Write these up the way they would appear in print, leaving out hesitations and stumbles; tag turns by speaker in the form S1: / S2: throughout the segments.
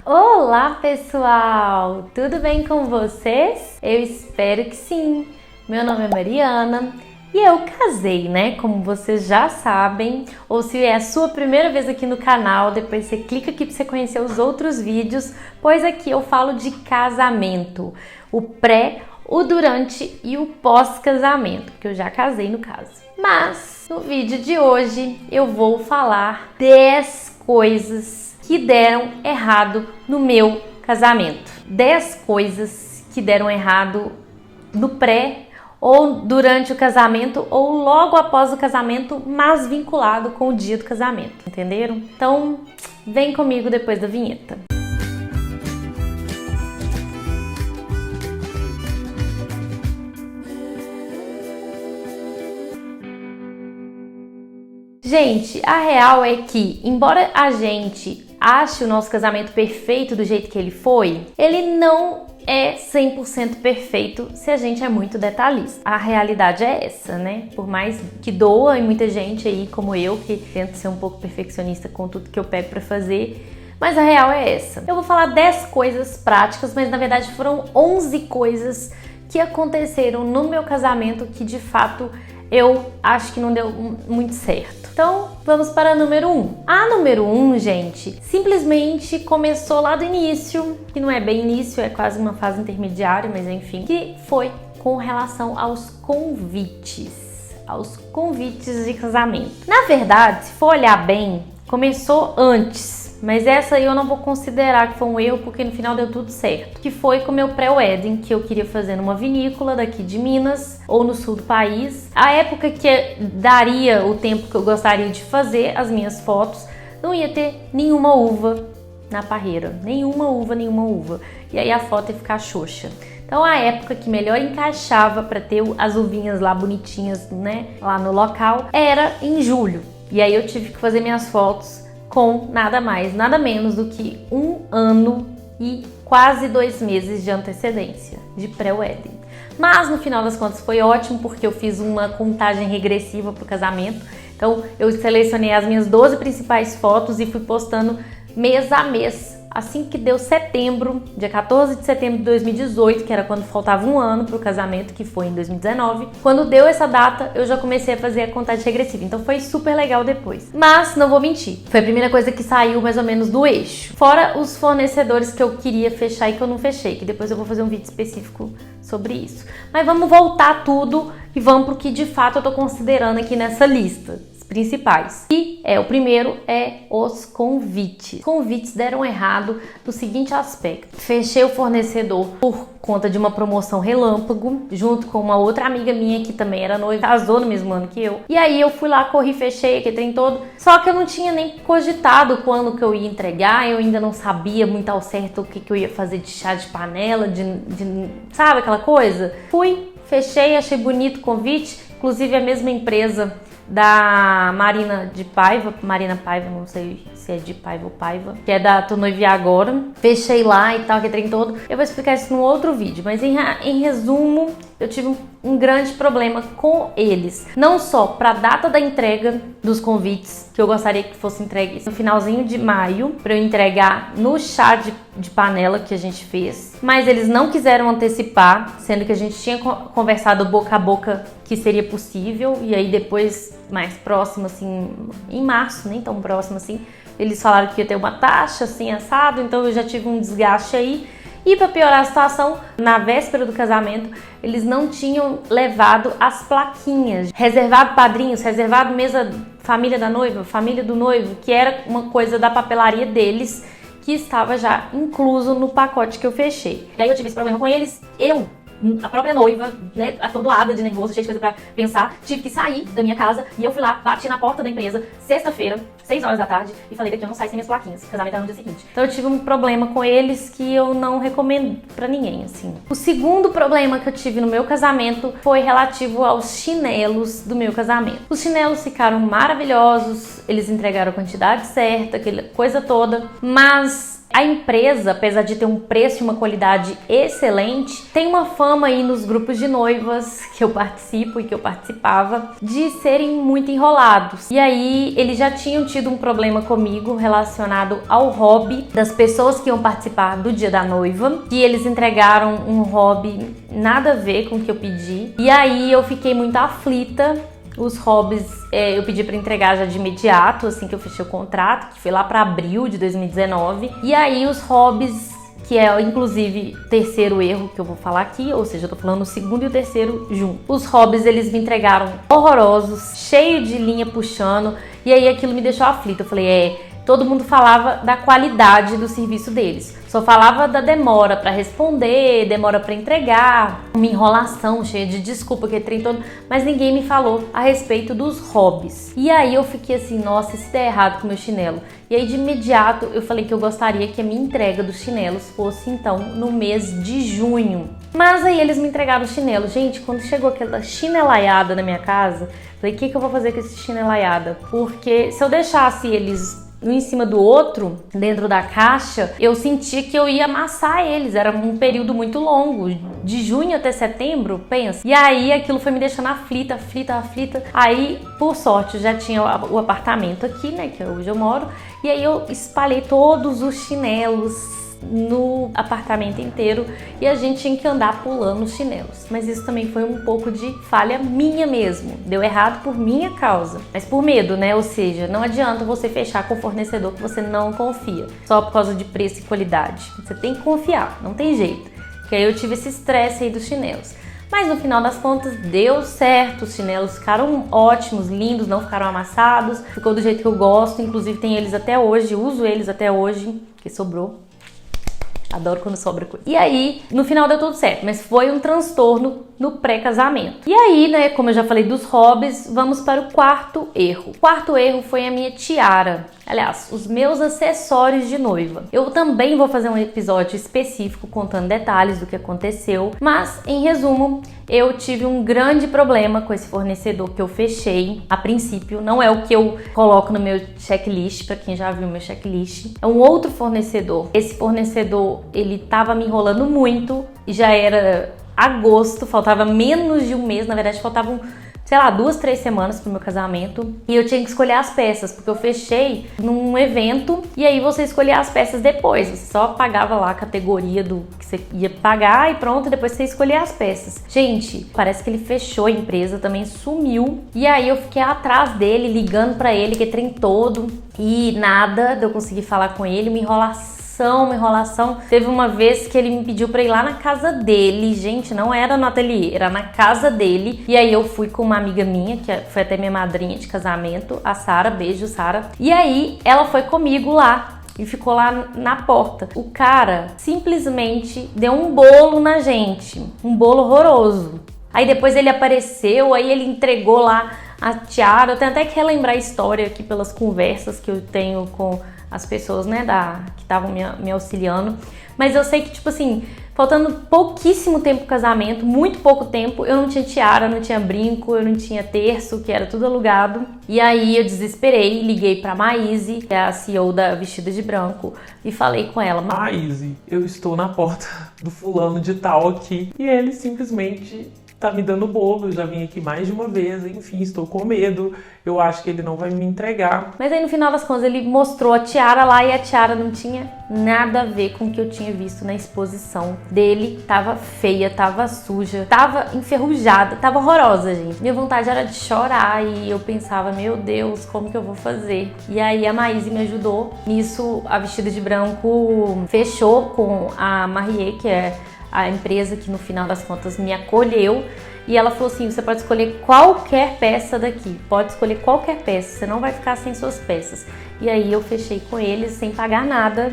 S1: Olá, pessoal! Tudo bem com vocês? Eu espero que sim! Meu nome é Mariana e eu casei, né? Como vocês já sabem, ou se é a sua primeira vez aqui no canal, depois você clica aqui para você conhecer os outros vídeos, pois aqui eu falo de casamento, o pré, o durante e o pós-casamento, porque eu já casei no caso. Mas no vídeo de hoje eu vou falar 10 coisas que deram errado no meu casamento. 10 coisas que deram errado no pré ou durante o casamento ou logo após o casamento, mas vinculado com o dia do casamento, entenderam? Então, vem comigo depois da vinheta. Gente, a real é que, embora a gente ache o nosso casamento perfeito do jeito que ele foi, ele não é 100% perfeito se a gente é muito detalhista. A realidade é essa, né? Por mais que doa em muita gente aí, como eu, que tento ser um pouco perfeccionista com tudo que eu pego pra fazer, mas a real é essa. Eu vou falar 10 coisas práticas, mas na verdade foram 11 coisas que aconteceram no meu casamento que de fato eu acho que não deu muito certo. Então, vamos para a número 1. A número 1, gente, simplesmente começou lá do início, que não é bem início, é quase uma fase intermediária, mas enfim, que foi com relação aos convites de casamento. Na verdade, se for olhar bem, começou antes, mas essa aí eu não vou considerar que foi um erro, porque no final deu tudo certo. Que foi com o meu pré-wedding, que eu queria fazer numa vinícola daqui de Minas, ou no sul do país. A época que daria o tempo que eu gostaria de fazer as minhas fotos, não ia ter nenhuma uva na parreira. Nenhuma uva. E aí a foto ia ficar xoxa. Então a época que melhor encaixava para ter as uvinhas lá bonitinhas, né, lá no local, era em julho. E aí eu tive que fazer minhas fotos com nada mais, nada menos do que 1 ano e quase 2 meses de antecedência de pré-wedding. Mas no final das contas foi ótimo, porque eu fiz uma contagem regressiva para o casamento. Então eu selecionei as minhas 12 principais fotos e fui postando mês a mês. Assim que deu setembro, dia 14 de setembro de 2018, que era quando faltava 1 ano para o casamento, que foi em 2019, quando deu essa data, eu já comecei a fazer a contagem regressiva. Então foi super legal depois. Mas, não vou mentir, foi a primeira coisa que saiu mais ou menos do eixo. Fora os fornecedores que eu queria fechar e que eu não fechei, que depois eu vou fazer um vídeo específico sobre isso. Mas vamos voltar tudo e vamos pro que de fato eu tô considerando aqui nessa lista principais. E o primeiro é os convites. Os convites deram errado no seguinte aspecto: fechei o fornecedor por conta de uma promoção relâmpago, junto com uma outra amiga minha que também era noiva, casou no mesmo ano que eu. E aí eu fui lá, corri, fechei aquele trem todo. Só que eu não tinha nem cogitado quando que eu ia entregar, eu ainda não sabia muito ao certo o que eu ia fazer de chá de panela, sabe aquela coisa? Fui, fechei, achei bonito o convite, inclusive a mesma empresa da Marina Paiva, não sei se é de Paiva ou Paiva, que é da Tô Noiva Agora. Fechei lá e tal, que trem todo. Eu vou explicar isso num outro vídeo, mas em resumo, eu tive um grande problema com eles. Não só para a data da entrega dos convites, que eu gostaria que fosse entregue no finalzinho de maio, para eu entregar no chá de panela que a gente fez, mas eles não quiseram antecipar, sendo que a gente tinha conversado boca a boca que seria possível, e aí depois, mais próximo assim, em março, nem tão próximo assim, eles falaram que ia ter uma taxa assim assado, então eu já tive um desgaste aí. E para piorar a situação, na véspera do casamento, eles não tinham levado as plaquinhas. Reservado padrinhos, reservado mesa família da noiva, família do noivo, que era uma coisa da papelaria deles, que estava já incluso no pacote que eu fechei. Daí eu tive esse problema com eles, a própria noiva, né, atordoada de nervoso, cheia de coisa pra pensar, tive que sair da minha casa e eu fui lá, bati na porta da empresa, sexta-feira, 6 horas da tarde, e falei: daqui eu não saio sem minhas plaquinhas, o casamento era no dia seguinte. Então eu tive um problema com eles que eu não recomendo pra ninguém, assim. O segundo problema que eu tive no meu casamento foi relativo aos chinelos do meu casamento. Os chinelos ficaram maravilhosos, eles entregaram a quantidade certa, aquela coisa toda, mas A empresa, apesar de ter um preço e uma qualidade excelente, tem uma fama aí nos grupos de noivas que eu participo e que eu participava de serem muito enrolados. E aí eles já tinham tido um problema comigo relacionado ao hobby das pessoas que iam participar do dia da noiva, que eles entregaram um hobby nada a ver com o que eu pedi. E aí eu fiquei muito aflita. Os hobbies eu pedi para entregar já de imediato, assim que eu fechei o contrato, que foi lá para abril de 2019. E aí os hobbies, que é inclusive o terceiro erro que eu vou falar aqui, ou seja, eu tô falando o segundo e o terceiro junto. Os hobbies, eles me entregaram horrorosos, cheio de linha puxando, e aí aquilo me deixou aflita. Eu falei, todo mundo falava da qualidade do serviço deles. Só falava da demora para responder, demora para entregar, uma enrolação cheia de desculpa, que trem todo, mas ninguém me falou a respeito dos hobbies. E aí eu fiquei assim, nossa, isso der errado com o meu chinelo. E aí de imediato eu falei que eu gostaria que a minha entrega dos chinelos fosse então no mês de junho. Mas aí eles me entregaram o chinelo. Gente, quando chegou aquela chinelaiada na minha casa, falei, o que eu vou fazer com esse chinelaiada? Porque se eu deixasse eles um em cima do outro, dentro da caixa, eu sentia que eu ia amassar eles. Era um período muito longo, de junho até setembro, pensa. E aí aquilo foi me deixando aflita. Aí, por sorte, eu já tinha o apartamento aqui, né, que é onde eu moro. E aí eu espalhei todos os chinelos no apartamento inteiro e a gente tinha que andar pulando os chinelos. Mas isso também foi um pouco de falha minha mesmo. Deu errado por minha causa, mas por medo, né? Ou seja, não adianta você fechar com o fornecedor que você não confia, só por causa de preço e qualidade. Você tem que confiar, não tem jeito. Porque aí eu tive esse estresse aí dos chinelos. Mas no final das contas deu certo, os chinelos ficaram ótimos, lindos, não ficaram amassados, ficou do jeito que eu gosto, inclusive tem eles até hoje, uso eles até hoje, que sobrou. Adoro quando sobra coisa. E aí, no final deu tudo certo, mas foi um transtorno no pré-casamento. E aí, né, como eu já falei dos hobbies, vamos para o quarto erro. O quarto erro foi a minha tiara. Aliás, os meus acessórios de noiva. Eu também vou fazer um episódio específico contando detalhes do que aconteceu, mas, em resumo, eu tive um grande problema com esse fornecedor que eu fechei. A princípio, não é o que eu coloco no meu checklist, para quem já viu meu checklist. É um outro fornecedor. Esse fornecedor, ele tava me enrolando muito e já era agosto, faltava menos de um mês, na verdade faltavam, sei lá, 2, 3 semanas pro meu casamento e eu tinha que escolher as peças, porque eu fechei num evento e aí você escolhia as peças depois, você só pagava lá a categoria do que você ia pagar e pronto, depois você escolhia as peças. Gente, parece que ele fechou a empresa, também sumiu e aí eu fiquei atrás dele, ligando pra ele, que trem todo e nada de eu conseguir falar com ele, uma enrolação. Teve uma vez que ele me pediu pra ir lá na casa dele, gente, não era no ateliê, era na casa dele. E aí eu fui com uma amiga minha, que foi até minha madrinha de casamento, a Sara, beijo Sara. E aí ela foi comigo lá e ficou lá na porta. O cara simplesmente deu um bolo na gente, um bolo horroroso. Aí depois ele apareceu, aí ele entregou lá a tiara. Eu tenho até que relembrar a história aqui pelas conversas que eu tenho com as pessoas, né, que estavam me auxiliando. Mas eu sei que, tipo assim, faltando pouquíssimo tempo pro casamento, muito pouco tempo, eu não tinha tiara, não tinha brinco, eu não tinha terço, que era tudo alugado. E aí eu desesperei, liguei pra Maíse, que é a CEO da Vestida de Branco, e falei com ela:
S2: Maíse, eu estou na porta do fulano de tal aqui, e ele simplesmente tá me dando bolo, eu já vim aqui mais de uma vez, enfim, estou com medo, eu acho que ele não vai me entregar.
S1: Mas aí no final das contas ele mostrou a tiara lá e a tiara não tinha nada a ver com o que eu tinha visto na exposição dele. Tava feia, tava suja, tava enferrujada, tava horrorosa, gente. Minha vontade era de chorar e eu pensava, meu Deus, como que eu vou fazer? E aí a Maíse me ajudou. Nisso, a Vestida de Branco fechou com a Marie, que é a empresa que no final das contas me acolheu, e ela falou assim: você pode escolher qualquer peça daqui, pode escolher qualquer peça, você não vai ficar sem suas peças. E aí eu fechei com eles sem pagar nada.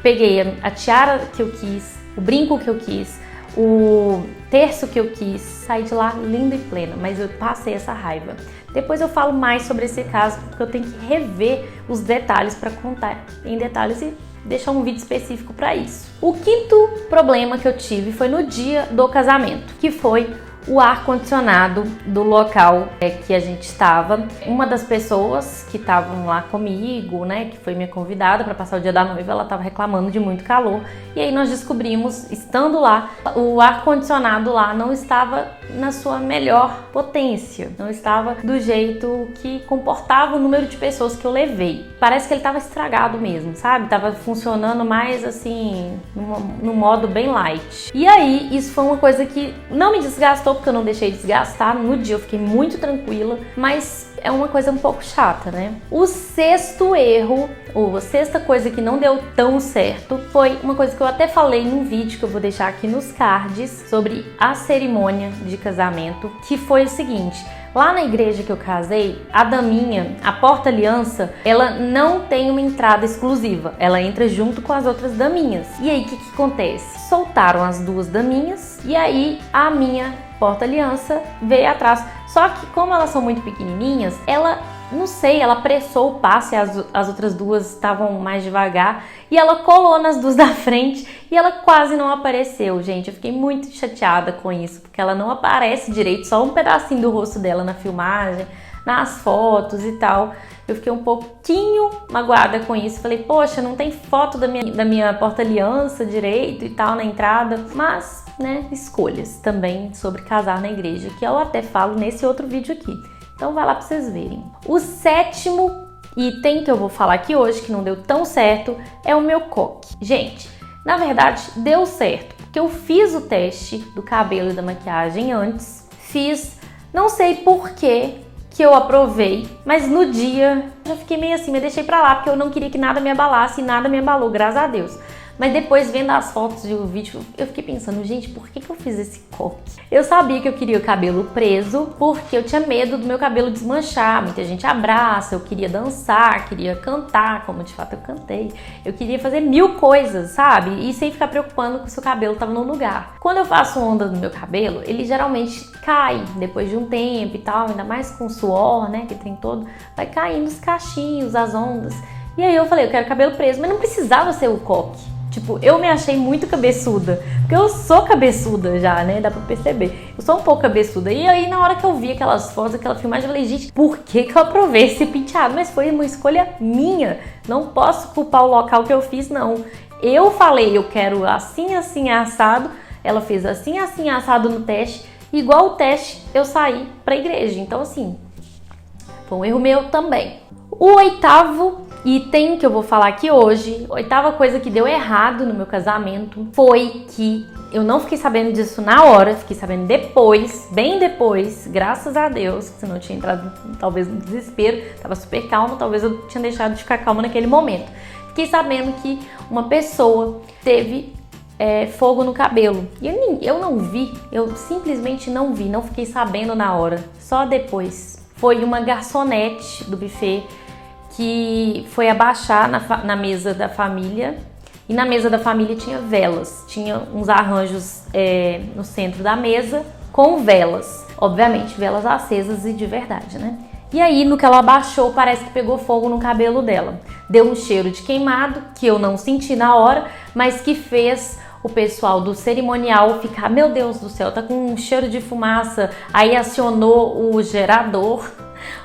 S1: Peguei a tiara que eu quis, o brinco que eu quis, o terço que eu quis, saí de lá linda e plena, mas eu passei essa raiva. Depois eu falo mais sobre esse caso, porque eu tenho que rever os detalhes para contar em detalhes e deixar um vídeo específico para isso. O quinto problema que eu tive foi no dia do casamento, que foi o ar-condicionado do local que a gente estava. Uma das pessoas que estavam lá comigo, né, que foi minha convidada para passar o dia da noiva, ela estava reclamando de muito calor. E aí nós descobrimos, estando lá, o ar-condicionado lá não estava na sua melhor potência. Não estava do jeito que comportava o número de pessoas que eu levei. Parece que ele estava estragado mesmo, sabe? Tava funcionando mais assim, no modo bem light. E aí, isso foi uma coisa que não me desgastou, porque eu não deixei desgastar. No dia eu fiquei muito tranquila, mas é uma coisa um pouco chata, né? O sexto erro, ou a sexta coisa que não deu tão certo, foi uma coisa que eu até falei num vídeo que eu vou deixar aqui nos cards sobre a cerimônia de casamento, que foi o seguinte: lá na igreja que eu casei, a daminha, a porta-aliança, ela não tem uma entrada exclusiva, ela entra junto com as outras daminhas. E aí, o que acontece? Soltaram as duas daminhas e aí a minha porta-aliança veio atrás. Só que como elas são muito pequenininhas, ela, não sei, ela apressou o passo e as outras duas estavam mais devagar e ela colou nas duas da frente e ela quase não apareceu, gente. Eu fiquei muito chateada com isso, porque ela não aparece direito, só um pedacinho do rosto dela na filmagem, nas fotos e tal. Eu fiquei um pouquinho magoada com isso. Falei, poxa, não tem foto da minha porta-aliança direito e tal na entrada. Mas, né, escolhas também sobre casar na igreja, que eu até falo nesse outro vídeo aqui. Então vai lá pra vocês verem. O sétimo item que eu vou falar aqui hoje, que não deu tão certo, é o meu coque. Gente, na verdade, deu certo, porque eu fiz o teste do cabelo e da maquiagem antes. Fiz, não sei por que eu aprovei, mas no dia eu fiquei meio assim, me deixei pra lá, porque eu não queria que nada me abalasse e nada me abalou, graças a Deus. Mas depois, vendo as fotos e o vídeo, eu fiquei pensando, gente, por que eu fiz esse coque? Eu sabia que eu queria o cabelo preso, porque eu tinha medo do meu cabelo desmanchar. Muita gente abraça, eu queria dançar, queria cantar, como de fato eu cantei. Eu queria fazer 1000 coisas, sabe? E sem ficar preocupando que o seu cabelo estava no lugar. Quando eu faço onda no meu cabelo, ele geralmente cai depois de um tempo e tal, ainda mais com suor, né, que tem todo, vai caindo os cachinhos, as ondas. E aí eu falei, eu quero cabelo preso, mas não precisava ser o coque. Tipo, eu me achei muito cabeçuda, porque eu sou cabeçuda já, né, dá pra perceber. Eu sou um pouco cabeçuda. E aí, na hora que eu vi aquelas fotos, aquela filmagem, eu falei, gente, por que eu aprovei esse penteado? Mas foi uma escolha minha, não posso culpar o local que eu fiz, não. Eu falei, eu quero assim, assim, assado. Ela fez assim, assim, assado no teste. Igual o teste, eu saí pra igreja. Então, assim, foi um erro meu também. O oitavo item que eu vou falar aqui hoje, a oitava coisa que deu errado no meu casamento, foi que eu não fiquei sabendo disso na hora, fiquei sabendo depois, bem depois, graças a Deus, senão eu tinha entrado talvez no desespero, tava super calma, talvez eu tinha deixado de ficar calma naquele momento. Fiquei sabendo que uma pessoa teve fogo no cabelo. E eu não vi, eu simplesmente não vi, não fiquei sabendo na hora, só depois. Foi uma garçonete do buffet que foi abaixar na mesa da família, e na mesa da família tinha velas, tinha uns arranjos no centro da mesa com velas, obviamente velas acesas e de verdade, né? E aí, no que ela abaixou, parece que pegou fogo no cabelo dela. Deu um cheiro de queimado, que eu não senti na hora, mas que fez o pessoal do cerimonial ficar, meu Deus do céu, tá com um cheiro de fumaça. Aí acionou o gerador.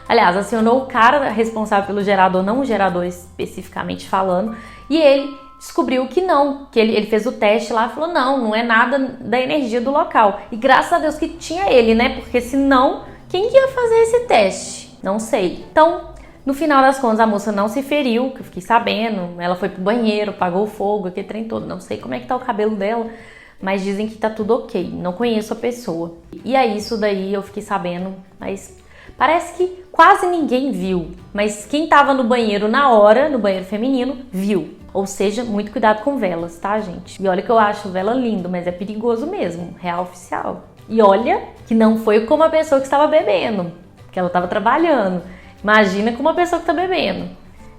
S1: Aliás, acionou o cara responsável pelo gerador, não o gerador especificamente falando, e ele descobriu que não, que ele fez o teste lá e falou, não é nada da energia do local. E graças a Deus que tinha ele, né? Porque senão, quem ia fazer esse teste? Não sei. Então, no final das contas, a moça não se feriu, que eu fiquei sabendo, ela foi pro banheiro, apagou o fogo, aquele trem todo, não sei como é que tá o cabelo dela, mas dizem que tá tudo ok, não conheço a pessoa. E aí, isso daí eu fiquei sabendo, mas parece que quase ninguém viu, mas quem tava no banheiro na hora, no banheiro feminino, viu. Ou seja, muito cuidado com velas, tá, gente? E olha que eu acho vela lindo, mas é perigoso mesmo, real oficial. E olha que não foi como a pessoa que estava bebendo, que ela estava trabalhando. Imagina com uma pessoa que tá bebendo.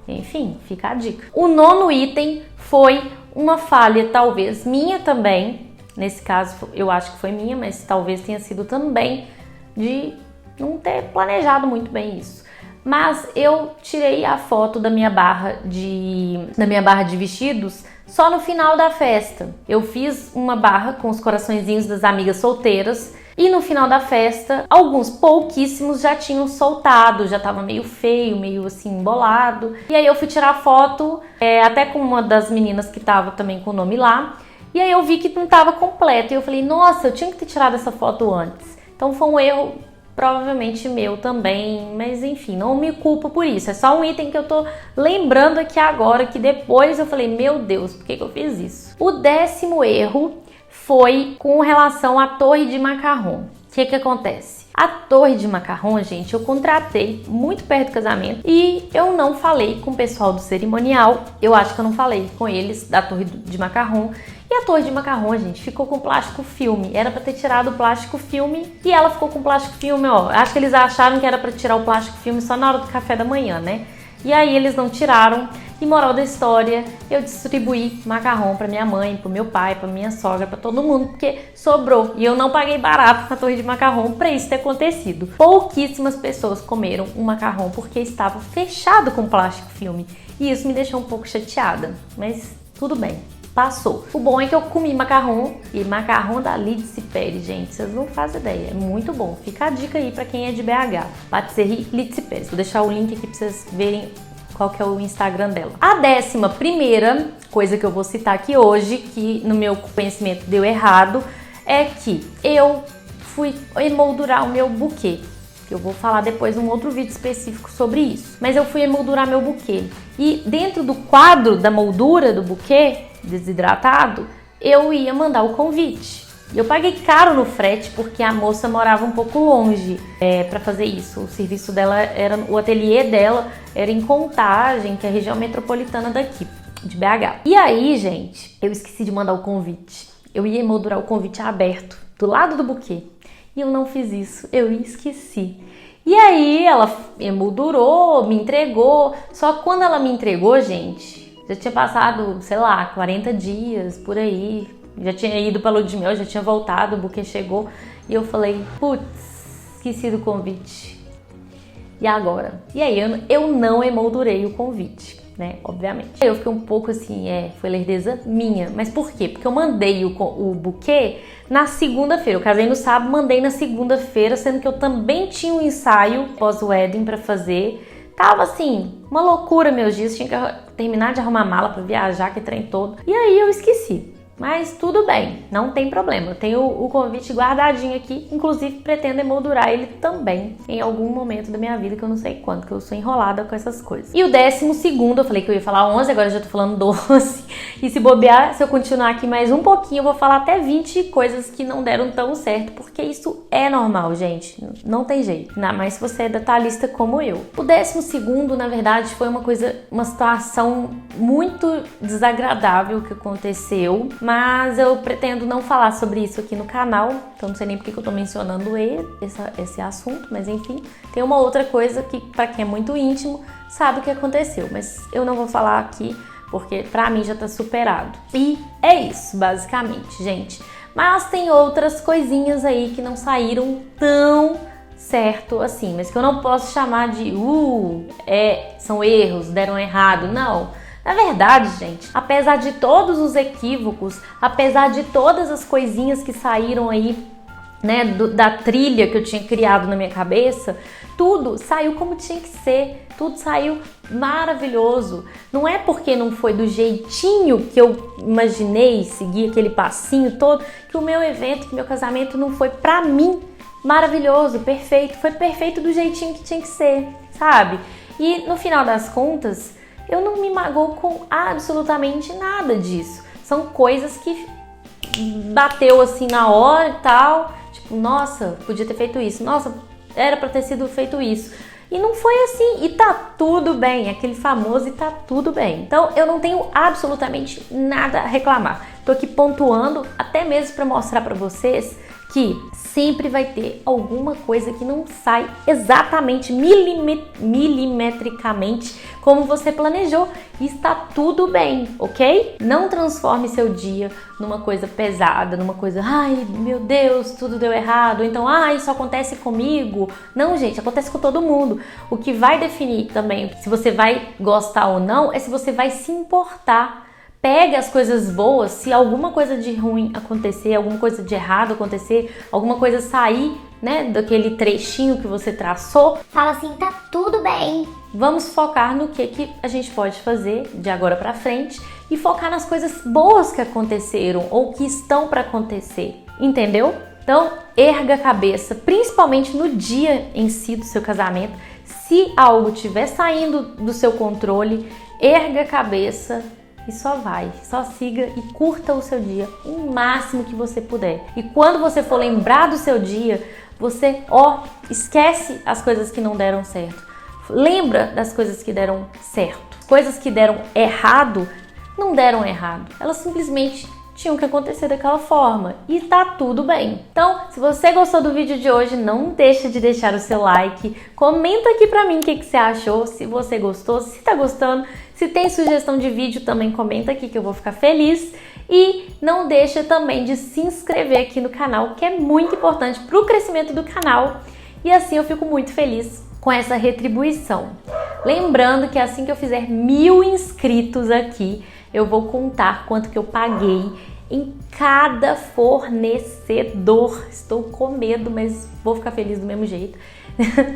S1: Enfim, fica a dica. O nono item foi uma falha, talvez minha também. Nesse caso, eu acho que foi minha, mas talvez tenha sido também de não ter planejado muito bem isso. Mas eu tirei a foto da minha barra de vestidos só no final da festa. Eu fiz uma barra com os coraçõezinhos das amigas solteiras E no final da festa, alguns pouquíssimos já tinham soltado, já tava meio feio, meio assim embolado. E aí eu fui tirar foto, até com uma das meninas que tava também com o nome lá. E aí eu vi que não tava completo. E eu falei, nossa, eu tinha que ter tirado essa foto antes. Então foi um erro provavelmente meu também, mas enfim, não me culpo por isso. É só um item que eu tô lembrando aqui agora, que depois eu falei, meu Deus, por que eu fiz isso? O 10º erro foi com relação à torre de macarrão. O que acontece? A torre de macarrão, gente, eu contratei muito perto do casamento e eu não falei com o pessoal do cerimonial. Eu acho que eu não falei com eles da torre de macarrão. E a torre de macarrão, gente, ficou com plástico filme. Era pra ter tirado o plástico filme e ela ficou com plástico filme, ó. Acho que eles acharam que era pra tirar o plástico filme só na hora do café da manhã, né? E aí eles não tiraram. E moral da história, eu distribuí macarrão pra minha mãe, pro meu pai, pra minha sogra, pra todo mundo, porque sobrou. E eu não paguei barato na torre de macarrão pra isso ter acontecido. Pouquíssimas pessoas comeram um macarrão porque estava fechado com plástico filme. E isso me deixou um pouco chateada, mas tudo bem. Passou. O bom é que eu comi macarrão, e macarrão da Lídice Pérez, gente, vocês não fazem ideia, é muito bom. Fica a dica aí pra quem é de BH, Patisserie Lídice Pérez. Vou deixar o link aqui pra vocês verem qual que é o Instagram dela. A 11ª coisa que eu vou citar aqui hoje, que no meu conhecimento deu errado, é que eu fui emoldurar o meu buquê. Que eu vou falar depois num outro vídeo específico sobre isso. Mas eu fui emoldurar meu buquê. E dentro do quadro da moldura do buquê, desidratado, eu ia mandar o convite. Eu paguei caro no frete porque a moça morava um pouco longe para fazer isso. O serviço dela o ateliê dela era em Contagem, que é a região metropolitana daqui, de BH. E aí, gente, eu esqueci de mandar o convite. Eu ia emoldurar o convite aberto, do lado do buquê. E eu não fiz isso, eu esqueci. E aí ela emoldurou, me entregou. Só que quando ela me entregou, gente, já tinha passado, sei lá, 40 dias, por aí. Já tinha ido pra lua de mel, já tinha voltado, o buquê chegou. E eu falei, putz, esqueci do convite. E agora? E aí eu não emoldurei o convite, né? Obviamente. Eu fiquei um pouco assim, foi lerdeza minha. Mas por quê? Porque eu mandei o buquê na segunda-feira. Eu casei no sábado, mandei na segunda-feira, sendo que eu também tinha um ensaio pós-wedding pra fazer. Tava assim, uma loucura meus dias. Tinha que terminar de arrumar mala pra viajar, que trem todo. E aí eu esqueci. Mas tudo bem, não tem problema. Eu tenho o convite guardadinho aqui. Inclusive, pretendo emoldurar ele também em algum momento da minha vida, que eu não sei quando, que eu sou enrolada com essas coisas. E o 12º, eu falei que eu ia falar 11, agora eu já tô falando 12. E se bobear, se eu continuar aqui mais um pouquinho, eu vou falar até 20 coisas que não deram tão certo, porque isso é normal, gente. Não tem jeito. Ainda mais se você é detalhista como eu. O 12º, na verdade, foi uma situação muito desagradável que aconteceu. Mas eu pretendo não falar sobre isso aqui no canal, então não sei nem porque que eu tô mencionando esse assunto, mas enfim. Tem uma outra coisa que, pra quem é muito íntimo, sabe o que aconteceu, mas eu não vou falar aqui, porque pra mim já tá superado. E é isso, basicamente, gente. Mas tem outras coisinhas aí que não saíram tão certo assim, mas que eu não posso chamar de são erros, deram errado, não. Na verdade, gente, apesar de todos os equívocos, apesar de todas as coisinhas que saíram aí, né, da trilha que eu tinha criado na minha cabeça, tudo saiu como tinha que ser, tudo saiu maravilhoso. Não é porque não foi do jeitinho que eu imaginei, seguir aquele passinho todo, que o meu evento, que o meu casamento não foi pra mim maravilhoso, perfeito. Foi perfeito do jeitinho que tinha que ser, sabe? E no final das contas, eu não me magoo com absolutamente nada disso. São coisas que bateu assim na hora e tal. Tipo, nossa, podia ter feito isso. Nossa, era pra ter sido feito isso. E não foi assim. E tá tudo bem. Aquele famoso e tá tudo bem. Então, eu não tenho absolutamente nada a reclamar. Tô aqui pontuando até mesmo pra mostrar pra vocês que sempre vai ter alguma coisa que não sai exatamente milimetricamente como você planejou. E está tudo bem, ok? Não transforme seu dia numa coisa pesada, numa coisa, ai meu Deus, tudo deu errado, então, isso acontece comigo. Não, gente, acontece com todo mundo. O que vai definir também se você vai gostar ou não é se você vai se importar pega as coisas boas, se alguma coisa de ruim acontecer, alguma coisa de errado acontecer, alguma coisa sair, né, daquele trechinho que você traçou,
S3: Fala assim, tá tudo bem.
S1: vamos focar no que a gente pode fazer de agora pra frente e focar nas coisas boas que aconteceram ou que estão para acontecer, entendeu? Então, erga a cabeça, principalmente no dia em si do seu casamento. Se algo estiver saindo do seu controle, erga a cabeça e só siga e curta o seu dia o máximo que você puder. E quando você for lembrar do seu dia, você, esquece as coisas que não deram certo. Lembra das coisas que deram certo. Coisas que deram errado, não deram errado. Elas simplesmente tinham que acontecer daquela forma e tá tudo bem. Então, se você gostou do vídeo de hoje, não deixa de deixar o seu like, comenta aqui pra mim o que você achou, se você gostou, se tá gostando, se tem sugestão de vídeo também comenta aqui que eu vou ficar feliz e não deixa também de se inscrever aqui no canal, que é muito importante pro crescimento do canal e assim eu fico muito feliz com essa retribuição. Lembrando que assim que eu fizer 1000 inscritos aqui, eu vou contar quanto que eu paguei em cada fornecedor. Estou com medo, mas vou ficar feliz do mesmo jeito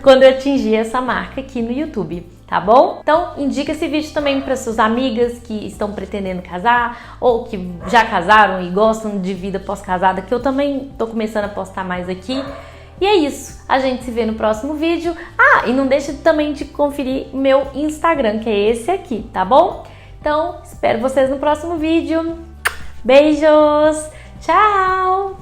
S1: quando eu atingir essa marca aqui no YouTube, tá bom? Então, indica esse vídeo também para suas amigas que estão pretendendo casar ou que já casaram e gostam de vida pós-casada, que eu também tô começando a postar mais aqui. E é isso, a gente se vê no próximo vídeo. E não deixa também de conferir meu Instagram, que é esse aqui, tá bom? Então, espero vocês no próximo vídeo. Beijos! Tchau!